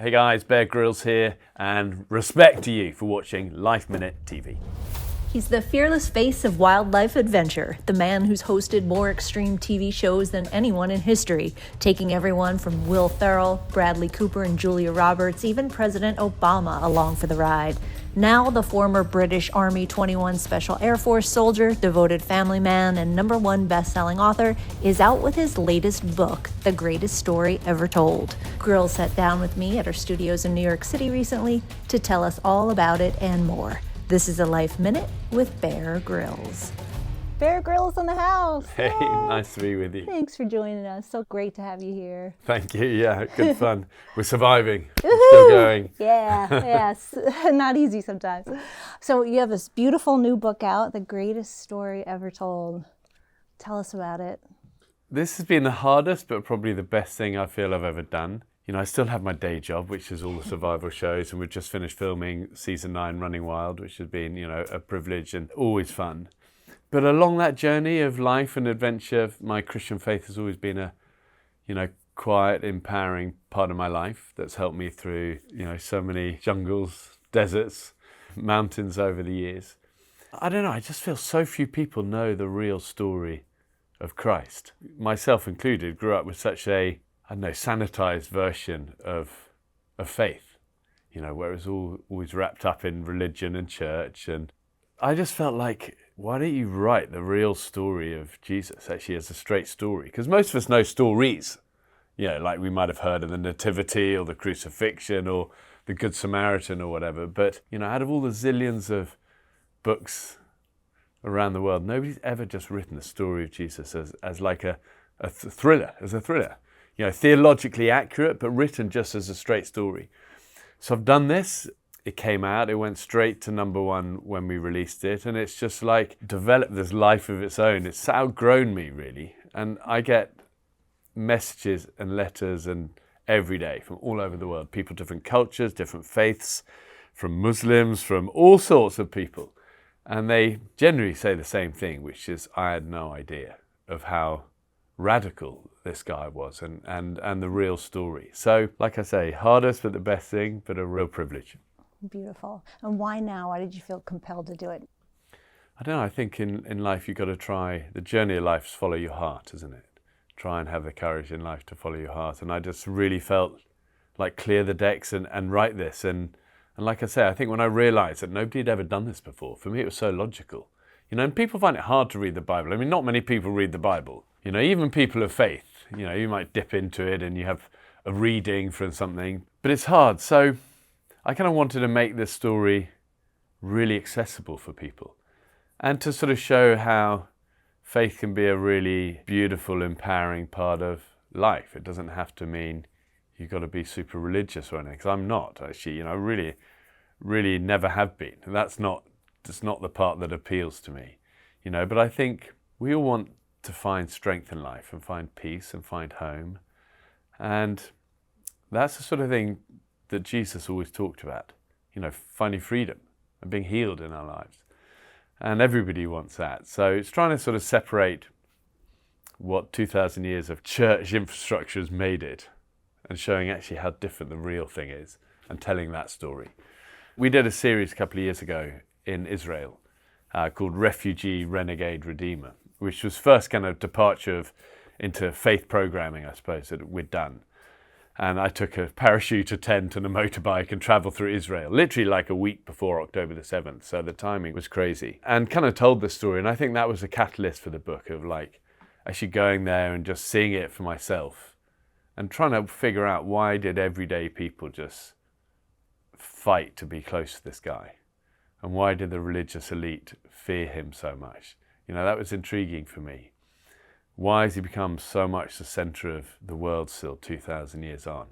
Hey guys, Bear Grylls here, and respect to you for watching Life Minute TV. He's the fearless face of wildlife adventure, the man who's hosted more extreme TV shows than anyone in history, taking everyone from Will Ferrell, Bradley Cooper, and Julia Roberts, even President Obama along for the ride. Now the former British Army 21 Special Air Force soldier, devoted family man, and #1 best-selling author is out with his latest book, The Greatest Story Ever Told. Grylls sat down with me at our studios in New York City recently to tell us all about it and more. This is a Life Minute with Bear Grylls. Bear Grylls in the house. Hey, Yay. nice to be with you. Thanks for joining us. So great to have you here. Thank you. Yeah, good fun. We're surviving. We're still going. Yeah, yes. Not easy sometimes. So you have this beautiful new book out, The Greatest Story Ever Told. Tell us about it. This has been the hardest, but probably the best thing I feel I've ever done. You know, I still have my day job, which is all the survival shows, and we've just finished filming season 9, Running Wild, which has been, you know, a privilege and always fun. But along that journey of life and adventure, my Christian faith has always been a, you know, quiet, empowering part of my life that's helped me through, you know, so many jungles, deserts, mountains over the years. I don't know, I just feel so few people know the real story of Christ. Myself included, grew up with such a, I don't know, sanitized version of faith, you know, where it was always wrapped up in religion and church. And I just felt like, why don't you write the real story of Jesus actually as a straight story? Because most of us know stories, you know, like we might have heard of the Nativity or the Crucifixion or the Good Samaritan or whatever. But, you know, out of all the zillions of books around the world, nobody's ever just written the story of Jesus as like a thriller, you know, theologically accurate, but written just as a straight story. So I've done this. It came out, it went straight to #1 when we released it, and it's just like developed this life of its own. It's outgrown me, really. And I get messages and letters and every day from all over the world, people, different cultures, different faiths, from Muslims, from all sorts of people. And they generally say the same thing, which is, I had no idea of how radical this guy was and the real story. So, like I say, hardest but the best thing, but a real privilege. Beautiful. And why now? Why did you feel compelled to do it? I don't know, I think in life you've got to try, the journey of life is follow your heart, isn't it? Try and have the courage in life to follow your heart. And I just really felt like clear the decks and write this. And like I say, I think when I realized that nobody had ever done this before, for me it was so logical. You know, and people find it hard to read the Bible. I mean, not many people read the Bible. You know, even people of faith, you know, you might dip into it and you have a reading from something, but it's hard. So I kind of wanted to make this story really accessible for people and to sort of show how faith can be a really beautiful, empowering part of life. It doesn't have to mean you've got to be super religious or anything, because I'm not actually, you know, really never have been. And that's not the part that appeals to me, you know, but I think we all want to find strength in life and find peace and find home. And that's the sort of thing that Jesus always talked about, you know, finding freedom and being healed in our lives. And everybody wants that. So it's trying to sort of separate what 2,000 years of church infrastructure has made it and showing actually how different the real thing is and telling that story. We did a series a couple of years ago in Israel called Refugee, Renegade, Redeemer, which was first kind of departure into faith programming, I suppose, that we'd done. And I took a parachute, a tent and a motorbike and traveled through Israel, literally like a week before October the 7th. So the timing was crazy. And kind of told the story. And I think that was a catalyst for the book of like actually going there and just seeing it for myself and trying to figure out why did everyday people just fight to be close to this guy? And why did the religious elite fear him so much? You know, that was intriguing for me. Why has he become so much the centre of the world still 2,000 years on?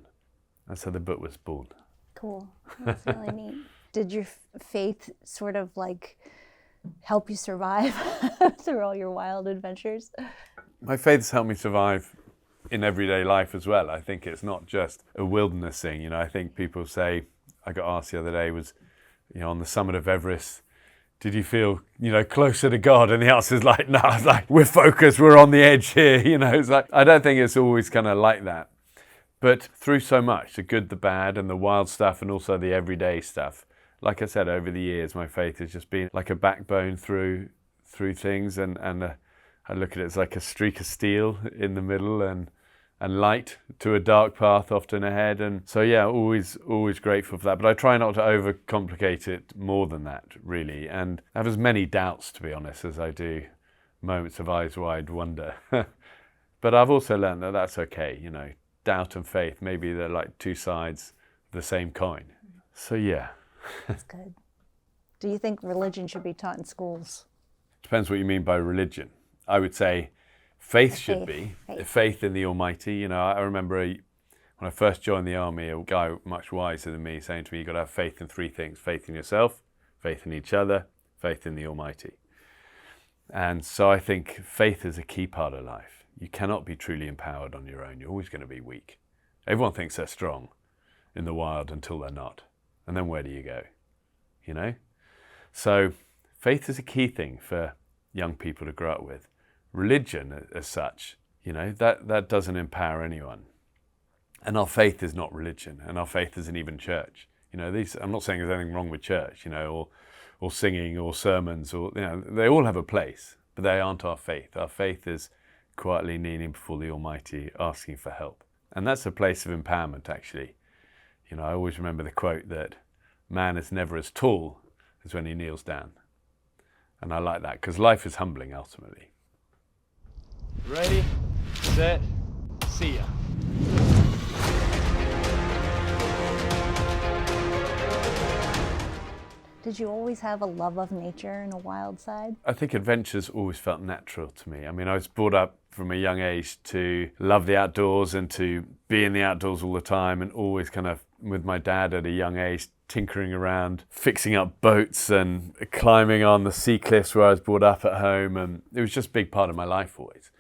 And so the book was born. Cool. That's really neat. Did your faith sort of like help you survive through all your wild adventures? My faith has helped me survive in everyday life as well. I think it's not just a wilderness thing. You know, I think people say, I got asked the other day, was, you know, on the summit of Everest, did you feel, you know, closer to God? And the answer is like, no, it's like, we're focused, we're on the edge here. You know, it's like, I don't think it's always kind of like that. But through so much, the good, the bad, and the wild stuff, and also the everyday stuff, like I said, over the years, my faith has just been like a backbone through things, and I look at it as like a streak of steel in the middle, and light to a dark path often ahead. And so, yeah, always grateful for that. But I try not to overcomplicate it more than that, really, and have as many doubts, to be honest, as I do moments of eyes wide wonder. But I've also learned that that's okay, you know. Doubt and faith, maybe they're like two sides of the same coin. So, yeah. That's good. Do you think religion should be taught in schools? Depends what you mean by religion. I would say faith should be. Faith in the Almighty. You know, I remember when I first joined the army, a guy much wiser than me saying to me, you've got to have faith in three things: faith in yourself, faith in each other, faith in the Almighty. And so I think faith is a key part of life. You cannot be truly empowered on your own. You're always going to be weak. Everyone thinks they're strong in the wild until they're not. And then where do you go? You know? So faith is a key thing for young people to grow up with. Religion as such, you know, that doesn't empower anyone. And our faith is not religion, and our faith isn't even church. You know, I'm not saying there's anything wrong with church, you know, or singing or sermons, or, you know, they all have a place, but they aren't our faith. Our faith is quietly kneeling before the Almighty, asking for help. And that's a place of empowerment, actually. You know, I always remember the quote that man is never as tall as when he kneels down. And I like that, because life is humbling, ultimately. Ready, set, see ya. Did you always have a love of nature and a wild side? I think adventure's always felt natural to me. I mean, I was brought up from a young age to love the outdoors and to be in the outdoors all the time, and always kind of, with my dad at a young age, tinkering around, fixing up boats and climbing on the sea cliffs where I was brought up at home. And it was just a big part of my life always.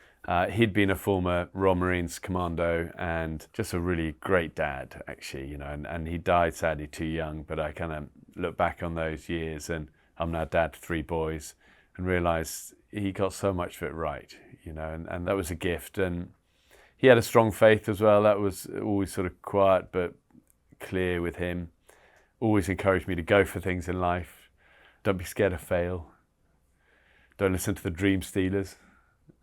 He'd been a former Royal Marines Commando and just a really great dad, actually, you know, and he died sadly too young, but I kind of look back on those years, and I'm now dad to 3 boys, and realise he got so much of it right, you know, and that was a gift. And he had a strong faith as well. That was always sort of quiet but clear with him. Always encouraged me to go for things in life. Don't be scared to fail. Don't listen to the dream stealers.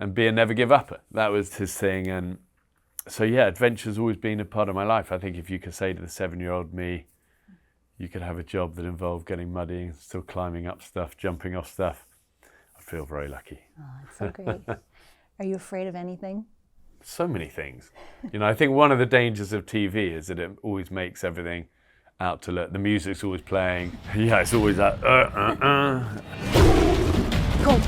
And be a never give upper. That was his thing. And so, yeah, adventure's always been a part of my life. I think if you could say to the 7-year-old me, you could have a job that involved getting muddy and still climbing up stuff, jumping off stuff, I feel very lucky. Oh, that's so great. Are you afraid of anything? So many things. You know, I think one of the dangers of TV is that it always makes everything out to look. The music's always playing. Yeah, it's always that, Cold.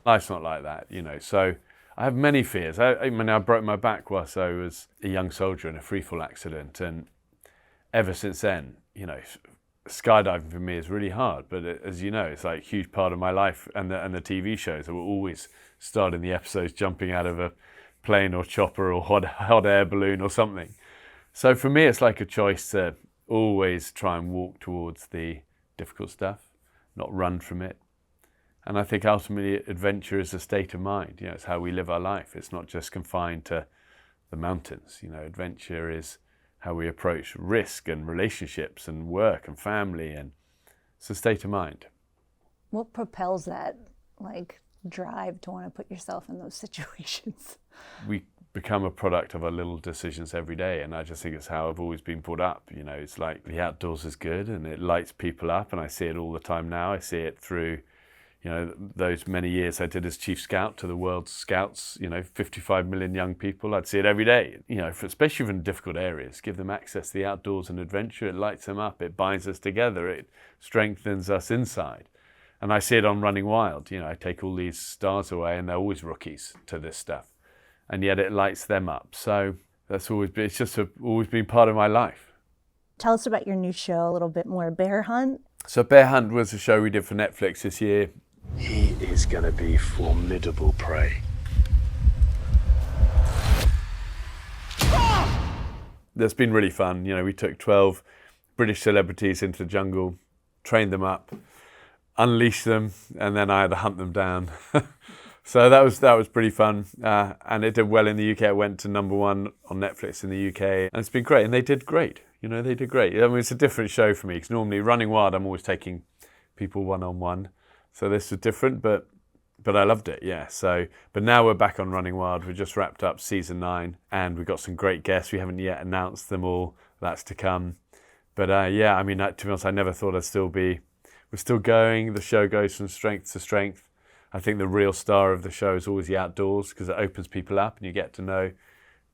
Life's not like that, you know. So I have many fears. I mean, I broke my back whilst I was a young soldier in a freefall accident, and ever since then, you know, skydiving for me is really hard. But as you know, it's like a huge part of my life, and the TV shows. I will always start in the episodes jumping out of a plane or chopper or hot air balloon or something. So for me, it's like a choice to always try and walk towards the difficult stuff, not run from it. And I think ultimately adventure is a state of mind. You know, it's how we live our life. It's not just confined to the mountains. You know, adventure is how we approach risk and relationships and work and family, and it's a state of mind. What propels that, like, drive to want to put yourself in those situations? We become a product of our little decisions every day, and I just think it's how I've always been brought up. You know, it's like the outdoors is good and it lights people up, and I see it all the time now. I see it through, you know, those many years I did as Chief Scout to the world's scouts, you know, 55 million young people. I'd see it every day, you know, especially in difficult areas. Give them access to the outdoors and adventure. It lights them up. It binds us together. It strengthens us inside. And I see it on Running Wild. You know, I take all these stars away and they're always rookies to this stuff. And yet it lights them up. So that's always been, it's just always been part of my life. Tell us about your new show a little bit more, Bear Hunt. So Bear Hunt was a show we did for Netflix this year. He is going to be formidable prey. That's been really fun. You know, we took 12 British celebrities into the jungle, trained them up, unleashed them, and then I had to hunt them down So that was pretty fun, and it did well in the UK. It went to #1 on Netflix in the UK, and it's been great. And they did great. They did great. I mean, it's a different show for me because normally Running Wild, I'm always taking people one-on-one. So this was different, but I loved it. Yeah. So, but now we're back on Running Wild. We just wrapped up season 9, and we've got some great guests. We haven't yet announced them all. That's to come. But yeah, I mean, to be honest, I never thought I'd still be. We're still going. The show goes from strength to strength. I think the real star of the show is always the outdoors because it opens people up and you get to know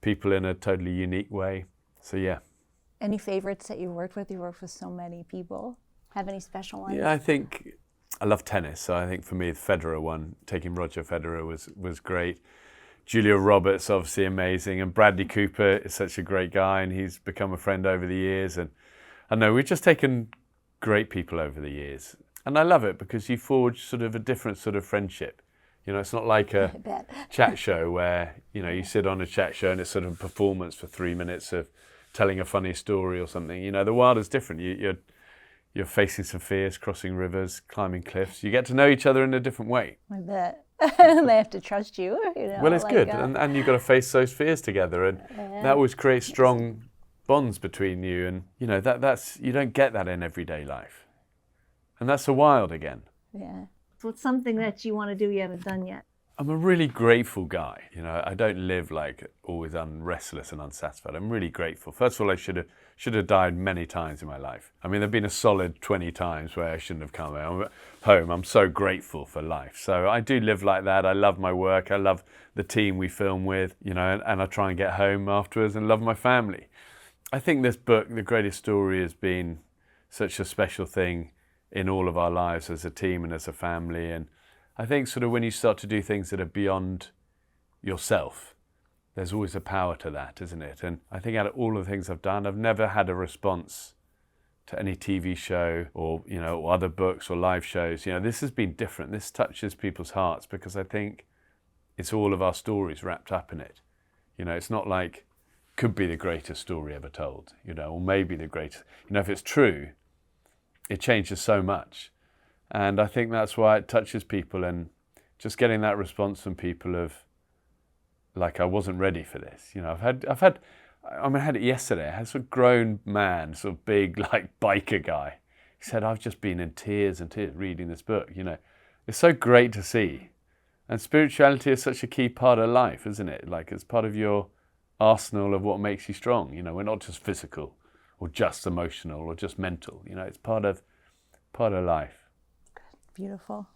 people in a totally unique way. So yeah. Any favorites that you worked with? You worked with so many people. Have any special ones? Yeah, I think I love tennis. So I think for me, the Federer one, taking Roger Federer was great. Julia Roberts, obviously amazing. And Bradley Cooper is such a great guy and he's become a friend over the years. And I know we've just taken great people over the years. And I love it because you forge sort of a different sort of friendship. It's not like a chat show where, you sit on a chat show and it's sort of a performance for 3 minutes of telling a funny story or something. The wild is different. You're facing some fears, crossing rivers, climbing cliffs. You get to know each other in a different way. I bet. They have to trust you. Well, it's good. And you've got to face those fears together. And that always creates strong bonds between you. And, that's you don't get that in everyday life. And that's the wild again. Yeah. So it's something that you want to do you haven't done yet? I'm a really grateful guy. I don't live like always restless and unsatisfied. I'm really grateful. First of all, I should have died many times in my life. I mean, there've been a solid 20 times where I shouldn't have come home. I'm so grateful for life. So I do live like that. I love my work. I love the team we film with, and I try and get home afterwards and love my family. I think this book, The Greatest Story, has been such a special thing in all of our lives as a team and as a family. And I think sort of when you start to do things that are beyond yourself, there's always a power to that, isn't it? And I think out of all the things I've done, I've never had a response to any TV show or, or other books or live shows. This has been different. This touches people's hearts because I think it's all of our stories wrapped up in it. It's not like could be the greatest story ever told, or maybe the greatest. If it's true, it changes so much. And I think that's why it touches people, and just getting that response from people of, like, I wasn't ready for this. I had it yesterday. I had a grown man, sort of big, like, biker guy. He said, I've just been in tears and tears reading this book. It's so great to see. And spirituality is such a key part of life, isn't it? Like, it's part of your arsenal of what makes you strong. We're not just physical or just emotional or just mental. It's part of life. Beautiful.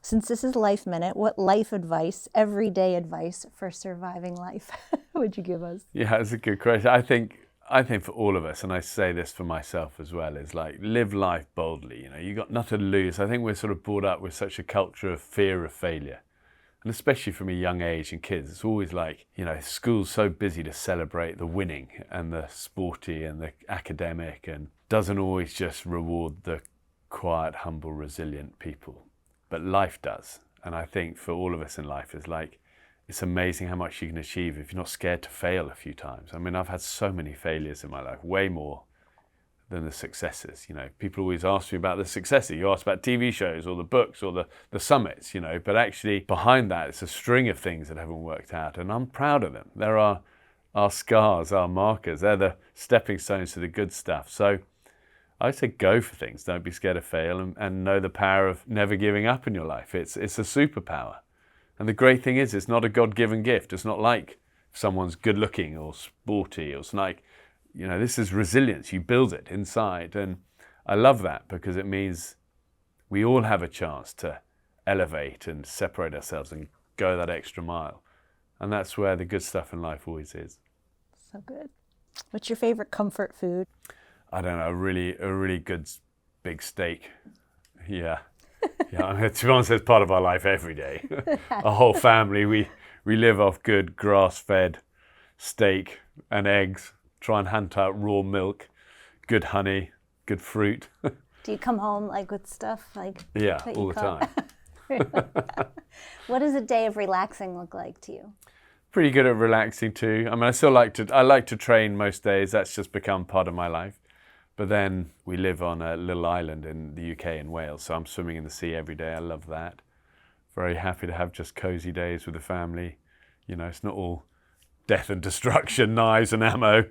Since this is Life Minute, what life advice, everyday advice for surviving life would you give us? Yeah, it's a good question. I think for all of us, and I say this for myself as well, is like live life boldly. You got nothing to lose. I think we're sort of brought up with such a culture of fear of failure. And especially from a young age and kids, it's always like, school's so busy to celebrate the winning and the sporty and the academic and doesn't always just reward the quiet, humble, resilient people. But life does. And I think for all of us in life, it's amazing how much you can achieve if you're not scared to fail a few times. I mean, I've had so many failures in my life, way more than the successes. People always ask me about the successes. You ask about TV shows or the books or the summits, but actually behind that, it's a string of things that haven't worked out. And I'm proud of them. There are our scars, our markers. They're the stepping stones to the good stuff. So I say go for things. Don't be scared to fail and know the power of never giving up in your life. It's a superpower. And the great thing is it's not a God-given gift. It's not like someone's good looking or sporty. It's like, this is resilience. You build it inside. And I love that because it means we all have a chance to elevate and separate ourselves and go that extra mile. And that's where the good stuff in life always is. So good. What's your favorite comfort food? I don't know, a really good big steak. Yeah. To be honest, it's part of our life every day. Our whole family, we live off good grass-fed steak and eggs. Try and hunt out raw milk, good honey, good fruit. Do you come home with stuff Yeah, all the time. What does a day of relaxing look like to you? Pretty good at relaxing too. I mean, I like to train most days. That's just become part of my life. But then we live on a little island in the UK in Wales, so I'm swimming in the sea every day. I love that. very happy to have just cozy days with the family. You know, it's not all death and destruction, knives and ammo.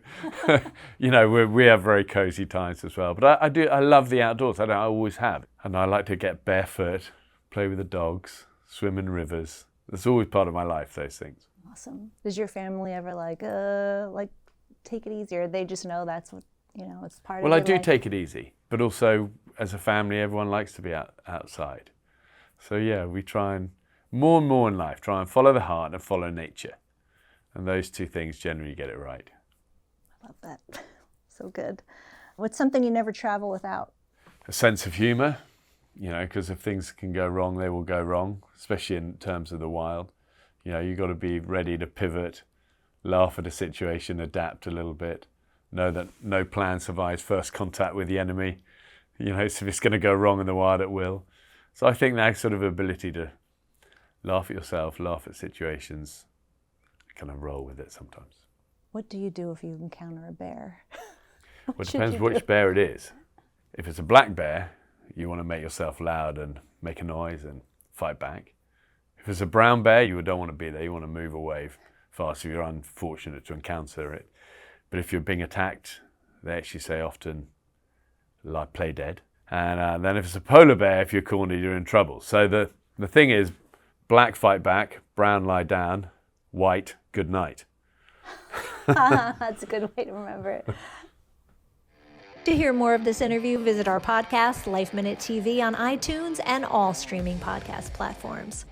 You know, we have very cozy times as well. But I love the outdoors. I always have. And I like to get barefoot, play with the dogs, swim in rivers. That's always part of my life, those things. Awesome. Does your family ever like take it easy, or they just know that's what, you know, it's part of Well, I your do life? take it easy, but also as a family, everyone likes to be outside. So yeah, we try and more in life, try and follow the heart and follow nature. And those two things generally get it right. I love that. So good. What's something you never travel without? A sense of humour, you know, because if things can go wrong, they will go wrong, especially in terms of the wild. You know, you've got to be ready to pivot, laugh at a situation, adapt a little bit, know that no plan survives first contact with the enemy. You know, so if it's going to go wrong in the wild, it will. So I think that sort of ability to laugh at yourself, laugh at situations, kind of roll with it sometimes. What do you do if you encounter a bear? Well, it depends which bear it is. If it's a black bear, you want to make yourself loud and make a noise and fight back. If it's a brown bear, you don't want to be there. You want to move away fast if you're unfortunate to encounter it. But if you're being attacked, they actually say often, like, play dead. And then if it's a polar bear, if you're cornered, you're in trouble. So the thing is, black fight back, brown lie down, white good night. That's a good way to remember it. To hear more of this interview, visit our podcast, Life Minute TV, on iTunes and all streaming podcast platforms.